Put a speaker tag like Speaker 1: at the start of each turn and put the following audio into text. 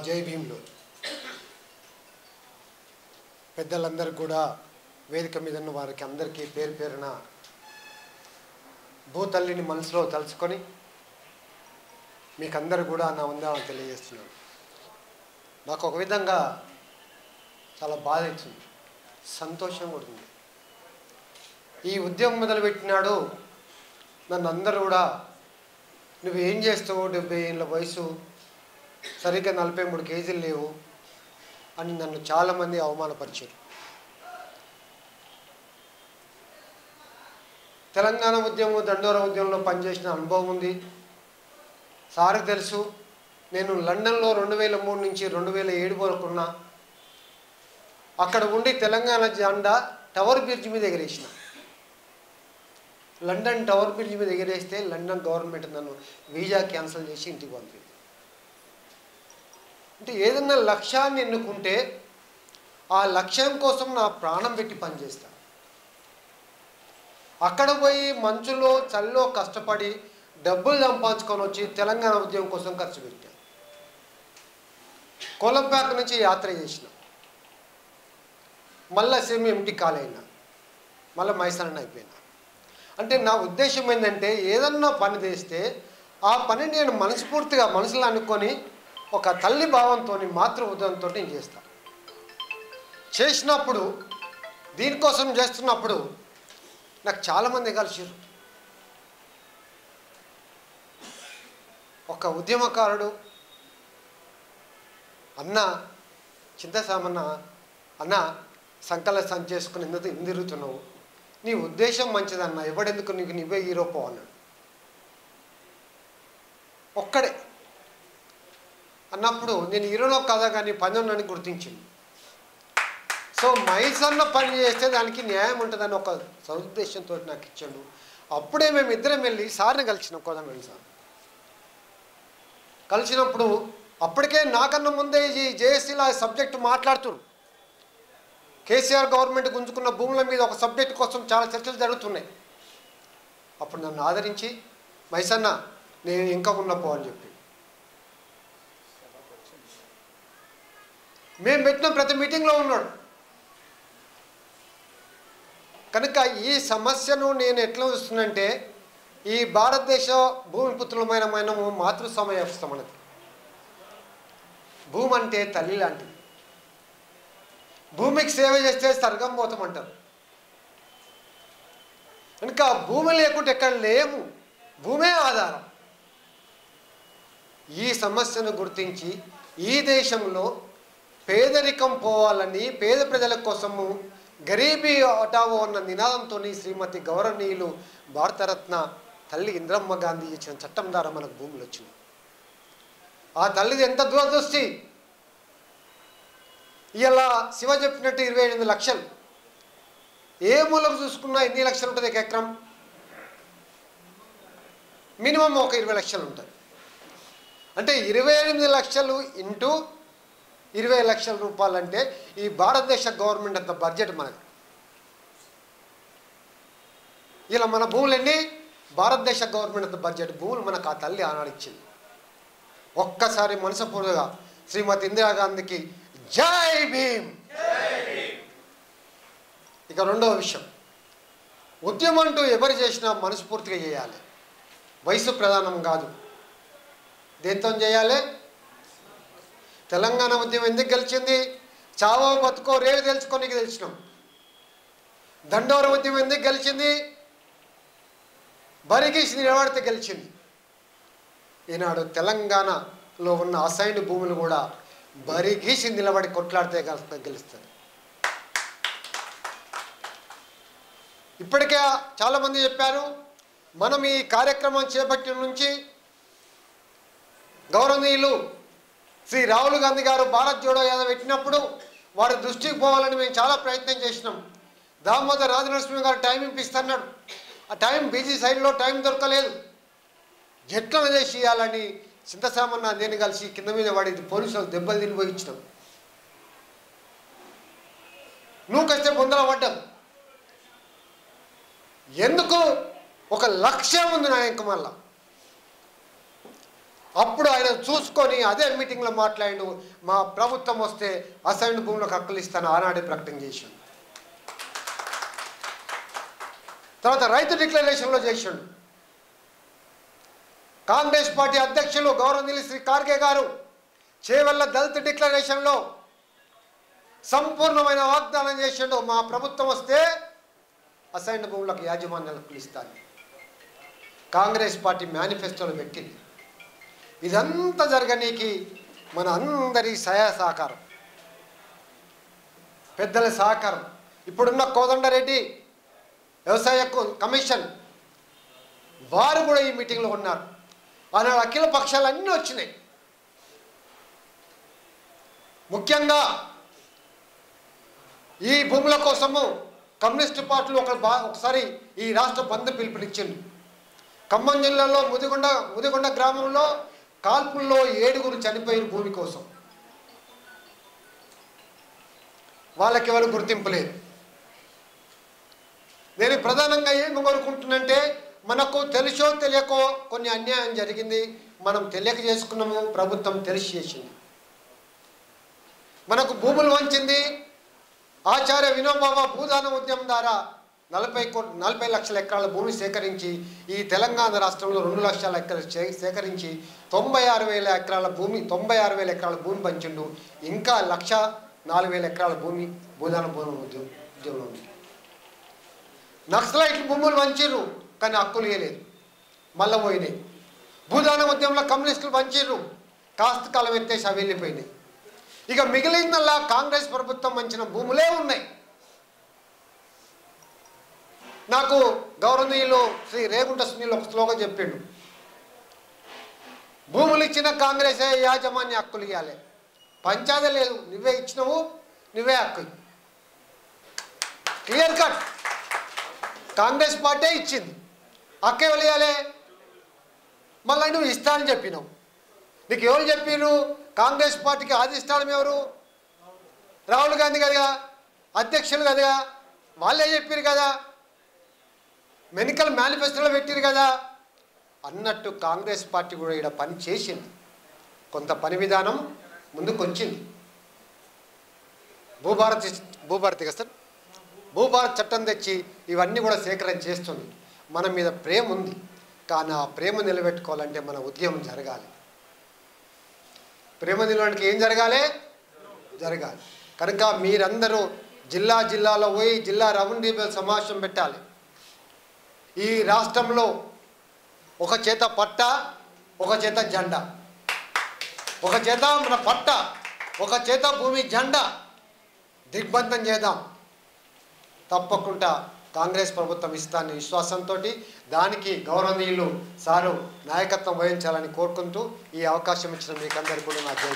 Speaker 1: జై భీమ్లో పెద్దలందరూ కూడా వేదిక మీద ఉన్న వారికి అందరికీ పేరు పేరున భూతల్లిని మనసులో తలుచుకొని మీకందరూ కూడా నా వందనాలు తెలియజేస్తున్నాను. నాకు ఒక విధంగా చాలా బాధ అవుతుంది, సంతోషం కూడా ఉంది. ఈ ఉద్యమం మొదలుపెట్టినాడు నన్ను అందరూ కూడా నువ్వు ఏం చేస్తావు, 70 ఏళ్ళ వయసు, సరిగ్గా 43 కేజీలు లేవు అని నన్ను చాలామంది అవమానపరిచారు. తెలంగాణ ఉద్యమం, దండోర ఉద్యమంలో పనిచేసిన అనుభవం ఉంది. సార్కి తెలుసు, నేను లండన్లో 2003 నుంచి 2007 వరకు ఉన్నా. అక్కడ ఉండి తెలంగాణ జెండా టవర్ బ్రిడ్జ్ మీద ఎగరేసిన. లండన్ టవర్ బ్రిడ్జ్ మీద ఎగరేస్తే లండన్ గవర్నమెంట్ నన్ను వీజా క్యాన్సిల్ చేసి ఇంటికి పంపింది. అంటే ఏదన్నా లక్ష్యాన్ని ఎన్నుకుంటే ఆ లక్ష్యం కోసం నా ప్రాణం పెట్టి పనిచేస్తాను. అక్కడ పోయి మంచులో చల్లో కష్టపడి డబ్బులు సంపాదించుకొని వచ్చి తెలంగాణ ఉద్యమం కోసం ఖర్చు పెట్టాను. కొలంబ్యాక్ నుంచి యాత్ర చేసిన, మళ్ళీ సేమ్ ఎంటీ కాలైనా, మళ్ళీ మైసరణ అయిపోయినా. అంటే నా ఉద్దేశం ఏంటంటే ఏదన్నా పని చేస్తే ఆ పని నేను మనస్ఫూర్తిగా మనసులో అనుకొని ఒక తల్లి భావంతో, మాతృ ఉదయంతో నేను చేస్తాను. చేసినప్పుడు, దీనికోసం చేస్తున్నప్పుడు నాకు చాలామంది కలిసారు. ఒక ఉద్యమకారుడు అన్న చింతసామన్న, అన్న సంకల సంచి చేసుకుని ఎందుకు తిరుగుతున్నావు, నీ ఉద్దేశం మంచిదన్న, ఎవడెందుకు నీకు నువ్వే హీరో పో అన్నాడు. ఒక్కడే అన్నప్పుడు నేను హీరోలో కాదా కానీ పని ఉన్నాను గుర్తించింది. సో మైసన్న పని చేస్తే దానికి న్యాయం ఉంటుందని ఒక సదుద్దేశంతో నాకు ఇచ్చాడు. అప్పుడే మేము ఇద్దరం వెళ్ళి సార్ని కలిసినాం, కోదండ సార్. కలిసినప్పుడు అప్పటికే నాకన్నా ముందే ఈ జేఏసీలో సబ్జెక్టు మాట్లాడుతున్నారు. కేసీఆర్ గవర్నమెంట్ గుంజుకున్న భూముల మీద ఒక సబ్జెక్ట్ కోసం చాలా చర్చలు జరుగుతున్నాయి. అప్పుడు నన్ను ఆదరించి మైసన్న నేను ఇంకా ఉన్నపో అని చెప్పి మేము పెట్టిన ప్రతి మీటింగ్లో ఉన్నాడు. కనుక ఈ సమస్యను నేను ఎట్లా చూస్తున్నానంటే, ఈ భారతదేశ భూమిపుత్రులమైన మనము మాతృస్వామ్య వ్యవస్థ మనది. భూమి అంటే తల్లి లాంటిది. భూమికి సేవ చేస్తే స్వర్గం పోతామంటారు. కనుక భూమి లేకుంటే ఎక్కడ లేము, భూమే ఆధారం. ఈ సమస్యను గుర్తించి ఈ దేశంలో పేదరికం పోవాలని, పేద ప్రజల కోసము గరీబీ హటావో అన్న నినాదంతో శ్రీమతి గౌరవనీయులు భారతరత్న తల్లి ఇందిరమ్మ గాంధీ ఇచ్చిన చట్టం ద్వారా మనకు భూములు వచ్చినాయి. ఆ తల్లిది ఎంత దూరదృష్టి. ఇలా శివ చెప్పినట్టు 28 లక్షలు, ఏ మూలకు చూసుకున్నా ఎన్ని లక్షలు ఉంటుంది ఒక ఎకరం? మినిమం ఒక 20 లక్షలు ఉంటుంది. అంటే 28 లక్షలు ఇంటూ 20 లక్షల రూపాయలు అంటే ఈ భారతదేశ గవర్నమెంట్ అంత బడ్జెట్ మనది. ఇలా మన భూములన్నీ భారతదేశ గవర్నమెంట్ అంత బడ్జెట్ భూములు మనకు ఆ తల్లి ఆనాడు ఇచ్చింది. ఒక్కసారి మనస్ఫూర్తిగా శ్రీమతి ఇందిరాగాంధీకి జై భీమ్. ఇక రెండవ విషయం, ఉద్యమం అంటూ ఎవరు చేసినా మనస్ఫూర్తిగా చేయాలి. వయసు ప్రధానం కాదు. దేంతో చేయాలి? తెలంగాణ ఉద్యమం ఎందుకు గెలిచింది? చావో బతుకో రేవు తెలుసుకొని గెలిచినాం. దండోర ఉద్యమం ఎందుకు గెలిచింది? బరిగీసి నిలబడితే గెలిచింది. ఈనాడు తెలంగాణలో ఉన్న అసైన్డ్ భూములు కూడా బరిగీసి నిలబడి కొట్లాడితే గెలుస్తుంది. ఇప్పటికే చాలామంది చెప్పారు, మనం ఈ కార్యక్రమం చేపట్టిన నుంచి గౌరవనీయులు శ్రీ రాహుల్ గాంధీ గారు భారత్ జోడో యాత్ర పెట్టినప్పుడు వారి దృష్టికి పోవాలని మేము చాలా ప్రయత్నం చేసినాం. దామోదర్ రాజనరసింహ గారు టైం ఇప్పిస్తున్నాడు. ఆ టైం బిజీ సైడ్లో టైం దొరకలేదు. ఎట్లా చేసి ఇవ్వాలని చింతసామన్న నేను కలిసి కింద మీద పడి పోలీసులకు దెబ్బలు తినిపోయి ఇచ్చినాం. నువ్వు కష్టే పొందల పడ్డాం. ఎందుకు? ఒక లక్ష్యం ఉంది నాయకు. మళ్ళా అప్పుడు ఆయన చూసుకొని అదే మీటింగ్లో మాట్లాడిండు, మా ప్రభుత్వం వస్తే అసైన్డ్ భూములకు హక్కులు ఇస్తాను ఆనాడే ప్రకటన చేసిండు. తర్వాత రైతు డిక్లరేషన్లో చేసిండు. కాంగ్రెస్ పార్టీ అధ్యక్షులు గౌరవనీయులు శ్రీ ఖార్గే గారు చేవెళ్ల దళిత డిక్లరేషన్లో సంపూర్ణమైన వాగ్దానం చేసిండు, మా ప్రభుత్వం వస్తే అసైన్డ్ భూములకు యాజమాన్య హక్కులు ఇస్తాను. కాంగ్రెస్ పార్టీ మేనిఫెస్టోలో పెట్టింది. ఇదంతా జరగనీకి మన అందరి సహాయసహకారం, పెద్దల సహకారం, ఇప్పుడున్న కోదండరెడ్డి వ్యవసాయ కమిషన్ వారు కూడా ఈ మీటింగ్లో ఉన్నారు. ఆనాడు అఖిల పక్షాలు అన్నీ వచ్చినాయి. ముఖ్యంగా ఈ భూముల కోసము కమ్యూనిస్టు పార్టీలు ఒకసారి ఈ రాష్ట్ర బంద్ పిలుపునిచ్చింది. ఖమ్మం జిల్లాలో ముదిగొండ గ్రామంలో కాల్పుల్లో 7 చనిపోయిన భూమి కోసం వాళ్ళకి ఎవరు గుర్తింపు లేదు. నేను ప్రధానంగా ఏం కోరుకుంటున్నంటే, మనకు తెలుసో తెలియకో కొన్ని అన్యాయం జరిగింది, మనం తెలియక చేసుకున్నాము, ప్రభుత్వం తెలిసి చేసింది. మనకు భూములు వంచింది. ఆచార్య వినోబాబా భూదాన ఉద్యమం ద్వారా 40 లక్షల ఎకరాల భూమి సేకరించి ఈ తెలంగాణ రాష్ట్రంలో 2 లక్షల ఎకరాలు సేకరించి 96,000 ఎకరాల భూమి పంచిండు. ఇంకా 104,000 ఎకరాల భూమి భూదాన ఉద్యమంలో ఉంది. నక్సలైట్లు భూములు వంచిర్రు, కానీ హక్కులు ఇవ్వలేదు, మళ్ళీ పోయినాయి. భూదాన ఉద్యమంలో కమ్యూనిస్టులు వంచిర్రు, కాస్త కాలం ఎత్తేసి అవి వెళ్ళిపోయినాయి. ఇక మిగిలిందల్లా కాంగ్రెస్ ప్రభుత్వం వంచిన భూములే ఉన్నాయి. నాకు గౌరవనీయులు శ్రీ రేగుంట సునీల్ ఒక శ్లోకం చెప్పిండు, భూములు ఇచ్చిన కాంగ్రెసే యాజమాన్య హక్కులు ఇవ్వాలి, పంచాయతీ లేదు, నువ్వే ఇచ్చినవు, నువ్వే హక్కు. Clear cut. కాంగ్రెస్ పార్టీ ఇచ్చింది, హక్కు ఎవరు ఇవ్వాలి? మళ్ళీ నువ్వు ఇస్తా అని చెప్పినావు. నీకు ఎవరు చెప్పిరు? కాంగ్రెస్ పార్టీకి ఆదిష్టానం ఎవరు? రాహుల్ గాంధీ కదా, అధ్యక్షులు కదా, వాళ్ళే చెప్పారు కదా, ఎన్నికల మేనిఫెస్టోలో పెట్టారు కదా అన్నట్టు కాంగ్రెస్ పార్టీ కూడా ఇక్కడ పని చేసింది. కొంత పని విధానం ముందుకు వచ్చింది. భూభారత్ చట్టం తెచ్చి ఇవన్నీ కూడా సేకరణ చేస్తుంది. మన మీద ప్రేమ ఉంది, కానీ ఆ ప్రేమ నిలబెట్టుకోవాలంటే మన ఉద్యమం జరగాలి. ప్రేమ నిలవడానికి ఏం జరగాలి? కనుక మీరందరూ జిల్లాలో పోయి జిల్లా రౌండ్ టేబుల్ సమావేశం పెట్టాలి. ఈ రాష్ట్రంలో ఒక చేత పట్ట, ఒక చేత జెండా, ఒక చేత మన పట్ట, ఒక చేత భూమి జెండా దిగ్బంధం చేద్దాం. తప్పకుండా కాంగ్రెస్ ప్రభుత్వం ఇస్తాన్ని విశ్వాసంతో దానికి గౌరవనీయులు సారు నాయకత్వం వహించాలని కోరుకుంటూ ఈ అవకాశం ఇచ్చిన మీకందరికీ కూడా నా జై.